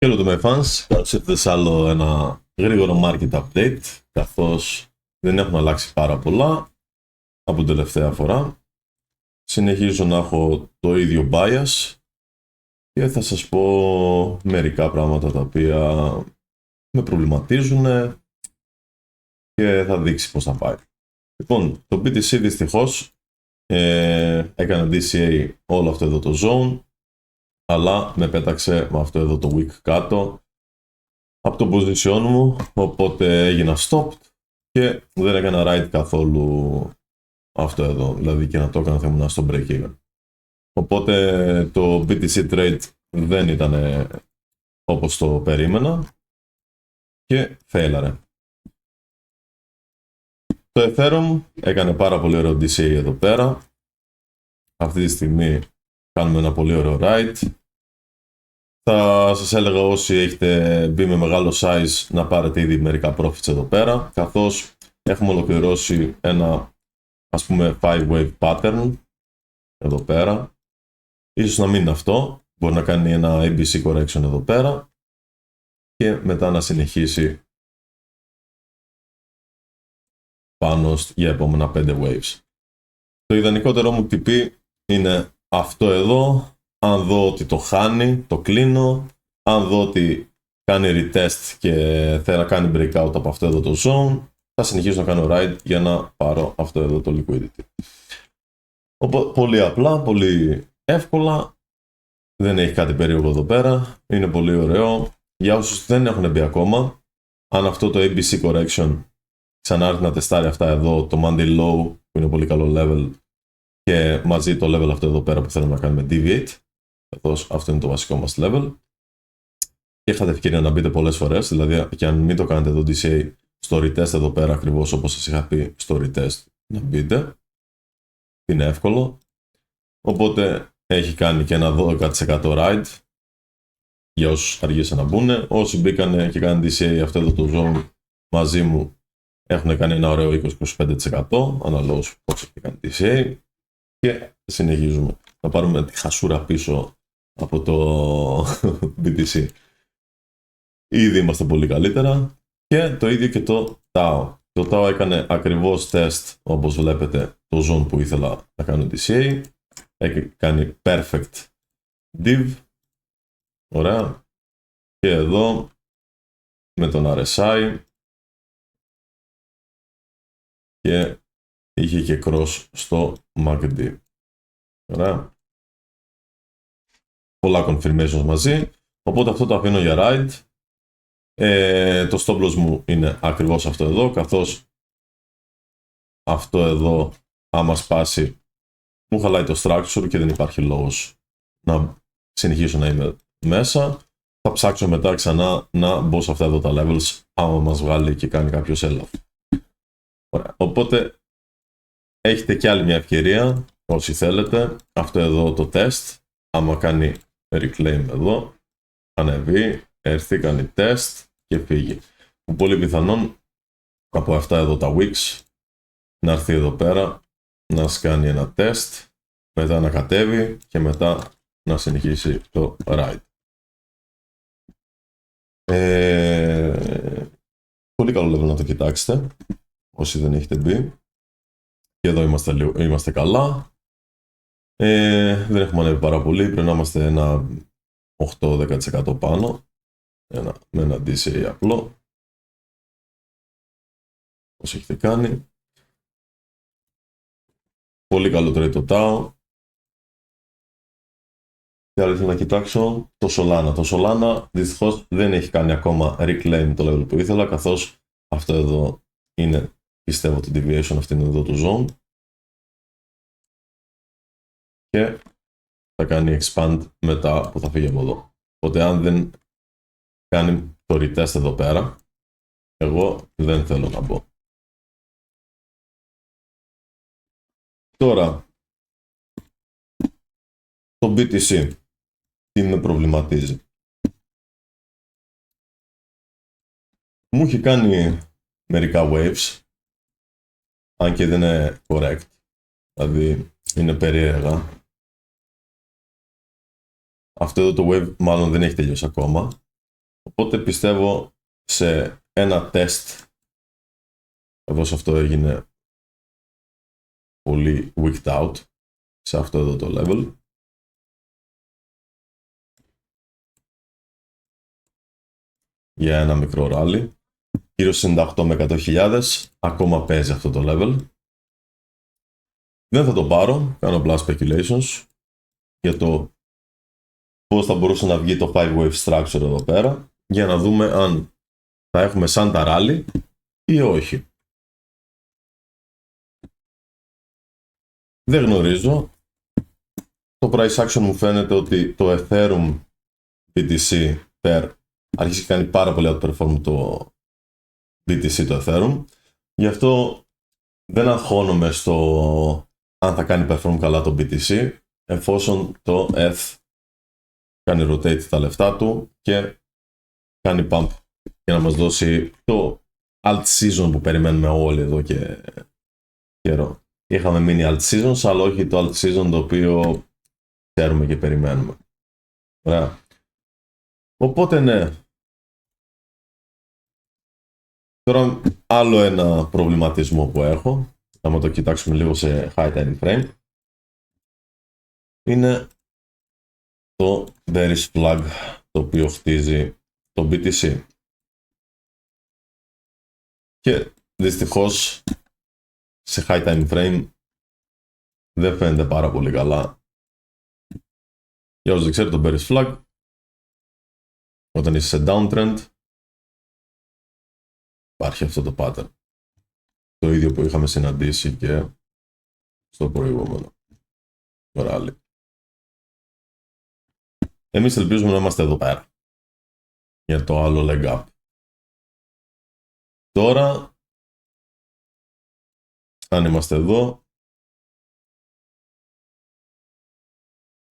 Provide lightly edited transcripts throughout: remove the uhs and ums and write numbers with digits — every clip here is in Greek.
Hello to my fans, καλώς ήρθατε σε άλλο ένα γρήγορο market update, καθώς δεν έχουν αλλάξει πάρα πολλά από την τελευταία φορά. Συνεχίζω να έχω το ίδιο bias και θα σας πω μερικά πράγματα τα οποία με προβληματίζουν και θα δείξει πώς θα πάει. Λοιπόν, το BTC δυστυχώς έκανε DCA όλο αυτό εδώ το zone, αλλά με πέταξε με αυτό εδώ το wick κάτω από το position μου, οπότε έγινα stopped και δεν έκανα right καθόλου αυτό εδώ, δηλαδή και να το έκανα θα ήμουν στο break even. Οπότε το BTC trade δεν ήταν όπως το περίμενα και φέιλαρε. Το Ethereum έκανε πάρα πολύ ωραίο DCA εδώ πέρα. Αυτή τη στιγμή κάνουμε ένα πολύ ωραίο ride. Θα σας έλεγα όσοι έχετε μπει με μεγάλο size να πάρετε ήδη μερικά profits εδώ πέρα, καθώς έχουμε ολοκληρώσει ένα ας πούμε 5-wave pattern εδώ πέρα. Ίσως να μην είναι αυτό, μπορεί να κάνει ένα ABC correction εδώ πέρα και μετά να συνεχίσει πάνω για επόμενα 5 waves. Το ιδανικότερό μου TP είναι αυτό εδώ. Αν δω ότι το χάνει, το κλείνω. Αν δω ότι κάνει retest και θέλει να κάνει breakout από αυτό εδώ το zone, θα συνεχίσω να κάνω ride για να πάρω αυτό εδώ το liquidity. Οπότε πολύ απλά, πολύ εύκολα. Δεν έχει κάτι περίεργο εδώ πέρα. Είναι πολύ ωραίο. Για όσους δεν έχουν μπει ακόμα, αν αυτό το ABC correction ξανάρθει να τεστάρει αυτά εδώ, το Monday low που είναι πολύ καλό level και μαζί το level αυτό εδώ πέρα που θέλουμε να κάνουμε deviate, καθώς αυτό είναι το βασικό μας level και είχατε ευκαιρία να μπείτε πολλές φορές, δηλαδή και αν μην το κάνετε εδώ DCA στο retest εδώ πέρα ακριβώς όπως σας είχα πει στο retest να μπείτε, είναι εύκολο. Οπότε έχει κάνει και ένα 12% ride για όσους αργήσαν να μπουν. Όσοι μπήκανε και κάνουν DCA αυτό εδώ το zone μαζί μου έχουν κάνει ένα ωραίο 20-25% αναλόγως πώς έχει κάνει DCA και συνεχίζουμε να πάρουμε τη χασούρα πίσω από το BTC. Ήδη είμαστε πολύ καλύτερα και το ίδιο και το TAO. Το TAO έκανε ακριβώς test όπως βλέπετε το zone που ήθελα να κάνω DCA. Έχει κάνει perfect div. Ωραία. Και εδώ με τον RSI και είχε και cross στο MACD. Ωραία. Πολλά confirmations μαζί. Οπότε αυτό το αφήνω για ride. Το stop loss μου είναι ακριβώς αυτό εδώ, καθώς αυτό εδώ άμα σπάσει μου χαλάει το structure και δεν υπάρχει λόγος να συνεχίσω να είμαι μέσα. Θα ψάξω μετά ξανά να μπω σε αυτά εδώ τα levels άμα μας βγάλει και κάνει κάποιο sell-off. Ωραία. Οπότε έχετε και άλλη μια ευκαιρία όσοι θέλετε. Αυτό εδώ το test, άμα κάνει reclaim εδώ, ανεβεί, έρθει, κάνει test και φύγει. Πολύ πιθανόν από αυτά εδώ τα wicks να έρθει εδώ πέρα να σκάνει ένα test, μετά να κατέβει και μετά να συνεχίσει το ride. Πολύ καλό level να το κοιτάξετε όσοι δεν έχετε μπει. Και εδώ είμαστε καλά. Δεν έχουμε ανέβει πάρα πολύ, πρέπει να είμαστε ένα 8-10% πάνω με ένα DCA απλό όσο έχετε κάνει. Πολύ καλό trade το TAO. Και άλλο ήθελα να κοιτάξω το Solana. Το Solana δυστυχώς δεν έχει κάνει ακόμα reclaim το level που ήθελα, καθώς αυτό εδώ είναι, πιστεύω, το deviation, αυτή είναι εδώ το zone και θα κάνει expand μετά που θα φύγει από εδώ. Οπότε αν δεν κάνει το retest εδώ πέρα, εγώ δεν θέλω να μπω. Τώρα, το BTC, τι με προβληματίζει. Μου έχει κάνει μερικά waves, αν και δεν είναι correct, δηλαδή είναι περίεργα. Αυτό εδώ το wave μάλλον δεν έχει τελειώσει ακόμα. Οπότε πιστεύω σε ένα τεστ, καθώς αυτό έγινε πολύ wicked out σε αυτό εδώ το level, για ένα μικρό rally, γύρω στις 98 με 100.000, ακόμα παίζει αυτό το level. Δεν θα το πάρω, κάνω απλά speculations για το πώς θα μπορούσε να βγει το 5-wave structure εδώ πέρα, για να δούμε αν θα έχουμε σαν τα rally ή όχι. Δεν γνωρίζω. Το price action μου φαίνεται ότι το Ethereum BTC Pair αρχίζει και κάνει πάρα πολύ outperform το BTC το Ethereum. Γι' αυτό δεν αγχώνομαι στο αν θα κάνει perform καλά το BTC, εφόσον το ETH κάνει rotate τα λεφτά του και κάνει pump για να μας δώσει το alt season που περιμένουμε όλοι εδώ και καιρό. Είχαμε μείνει alt seasons, αλλά όχι το alt season το οποίο ξέρουμε και περιμένουμε. Ωραία. Οπότε ναι. Τώρα άλλο ένα προβληματισμό που έχω, άμα το κοιτάξουμε λίγο σε high time frame, είναι το bearish flag το οποίο χτίζει το BTC. Και δυστυχώς σε high time frame δεν φαίνεται πάρα πολύ καλά. Για όσους δεν ξέρετε, το bearish flag, όταν είσαι σε downtrend, υπάρχει αυτό το pattern. Το ίδιο που είχαμε συναντήσει και στο προηγούμενο το rally. Εμείς ελπίζουμε να είμαστε εδώ πέρα για το άλλο leg up. Τώρα, αν είμαστε εδώ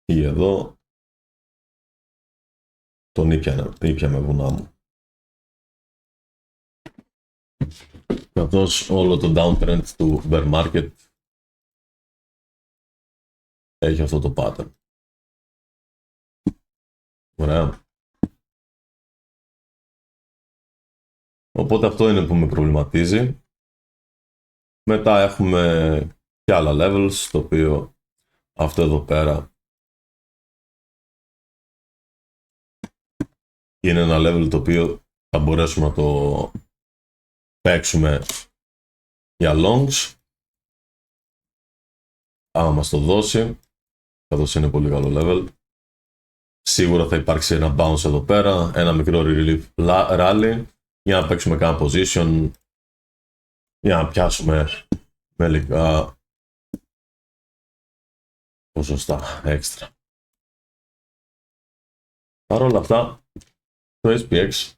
ή εδώ, τον ήπιαμε βουνά μου. Καθώς όλο το downtrend του bear market έχει αυτό το pattern. Ωραία. Οπότε αυτό είναι που με προβληματίζει. Μετά έχουμε και άλλα levels, το οποίο αυτό εδώ πέρα είναι ένα level το οποίο θα μπορέσουμε να το παίξουμε για longs, άμα μας το δώσει, καθώς είναι πολύ καλό level. Σίγουρα θα υπάρξει ένα bounce εδώ πέρα, ένα μικρό relief rally, για να παίξουμε κάνα position, για να πιάσουμε με λίγα ποσοστά έξτρα. Παρ' όλα αυτά, το SPX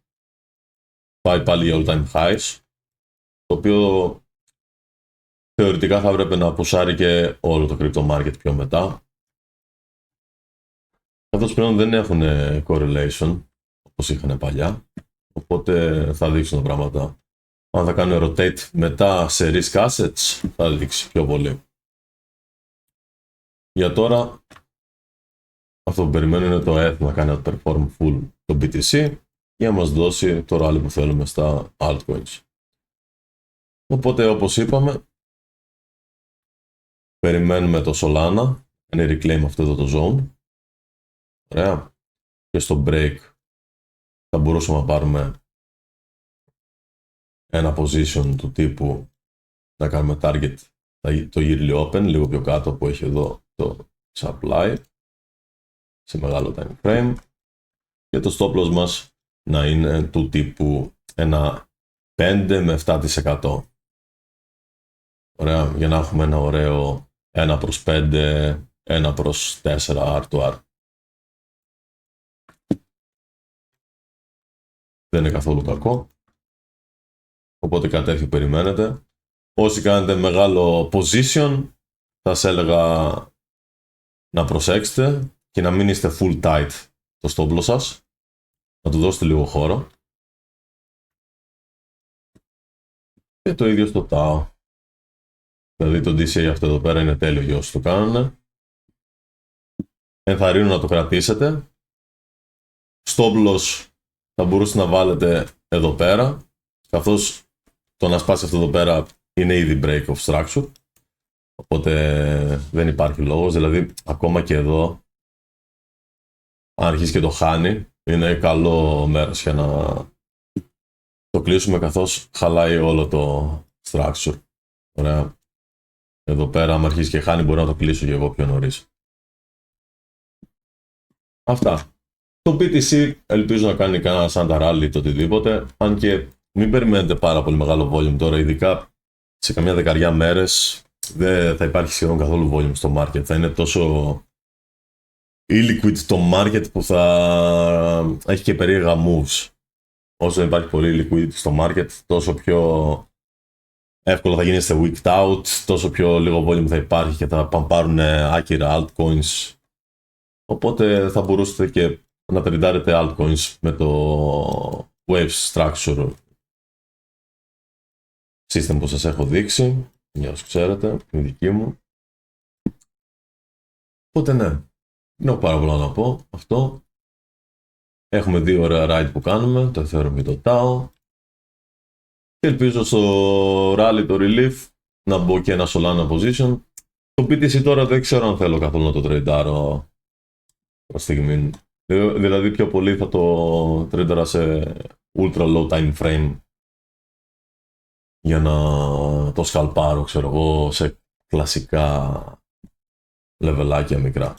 πάει πάλι για all time highs, το οποίο θεωρητικά θα έπρεπε να πουσάρει και όλο το crypto market πιο μετά. Καθώς πλέον δεν έχουν correlation όπως είχαν παλιά, οπότε θα δείξουν τα πράγματα. Αν θα κάνουν rotate μετά σε risk assets, θα δείξει πιο πολύ. Για τώρα, αυτό που περιμένουν είναι το ETH να κάνει outperform full το BTC για να μας δώσει το rally που θέλουμε στα altcoins. Οπότε, όπως είπαμε, περιμένουμε το Solana, είναι reclaim αυτό εδώ το zone. Ωραία. Και στο break θα μπορούσαμε να πάρουμε ένα position του τύπου να κάνουμε target το yearly open, λίγο πιο κάτω που έχει εδώ το supply, σε μεγάλο time frame, και το stop loss μας να είναι του τύπου ένα 5 με 7%. Ωραία, για να έχουμε ένα ωραίο 1 προς 5, 1 προς 4 R to R. Δεν είναι καθόλου κακό. Οπότε κάτι τέτοιο περιμένετε. Όσοι κάνετε μεγάλο position, θα σας έλεγα να προσέξετε και να μην είστε full tight το stop loss σας. Να του δώσετε λίγο χώρο. Και το ίδιο στο TAO. Δηλαδή το DCA αυτό εδώ πέρα είναι τέλειο για όσοι το κάνουν. Ενθαρρύνω να το κρατήσετε. Stop loss θα μπορούσατε να βάλετε εδώ πέρα, καθώς το να σπάσει αυτό εδώ πέρα είναι ήδη break of structure, οπότε δεν υπάρχει λόγος, δηλαδή ακόμα και εδώ, αν αρχίσει και το χάνει, είναι καλό μέρος για να το κλείσουμε, καθώς χαλάει όλο το structure. Ωραία. Εδώ πέρα, αν αρχίσει και χάνει, μπορώ να το κλείσω και εγώ πιο νωρίς. Αυτά. Το BTC ελπίζω να κάνει κανένα Santa Rally ή το οτιδήποτε, αν και μην περιμένετε πάρα πολύ μεγάλο volume τώρα, ειδικά σε καμιά δεκαριά μέρες δεν θα υπάρχει σχεδόν καθόλου volume στο market. Θα είναι τόσο illiquid το market που θα έχει και περίεργα moves. Όσο δεν υπάρχει πολύ liquidity στο market, τόσο πιο εύκολα θα γίνεστε wicked out, τόσο πιο λίγο volume θα υπάρχει και θα πάρουν άκυρα altcoins. Οπότε θα μπορούσατε και να τρεντάρετε altcoins με το wave structure system που σας έχω δείξει, για όσους ξέρετε, η δική μου. Οπότε ναι, δεν έχω πάρα πολλά να πω αυτό. Έχουμε 2 ωραία ride που κάνουμε, το Ethereum και το TAO. Και ελπίζω στο rally το relief να μπω και ένα Solana position. Το BTC τώρα δεν ξέρω αν θέλω καθόλου να το τρεντάρω προς στιγμή. Δηλαδή πιο πολύ θα το τρένταρα σε ultra low time frame για να το σκαλπάρω, ξέρω εγώ, σε κλασικά λεβελάκια μικρά.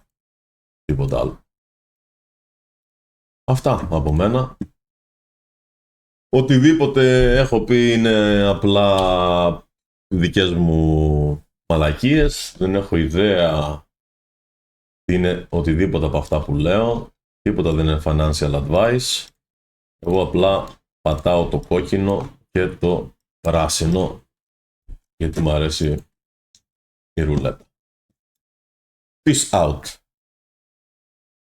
Τίποτα άλλο. Αυτά από μένα. Οτιδήποτε έχω πει είναι απλά δικές μου μαλακίες. Δεν έχω ιδέα τι είναι οτιδήποτε από αυτά που λέω. Τίποτα δεν είναι financial advice. Εγώ απλά πατάω το κόκκινο και το πράσινο γιατί μου αρέσει η ρουλέτα. Peace out.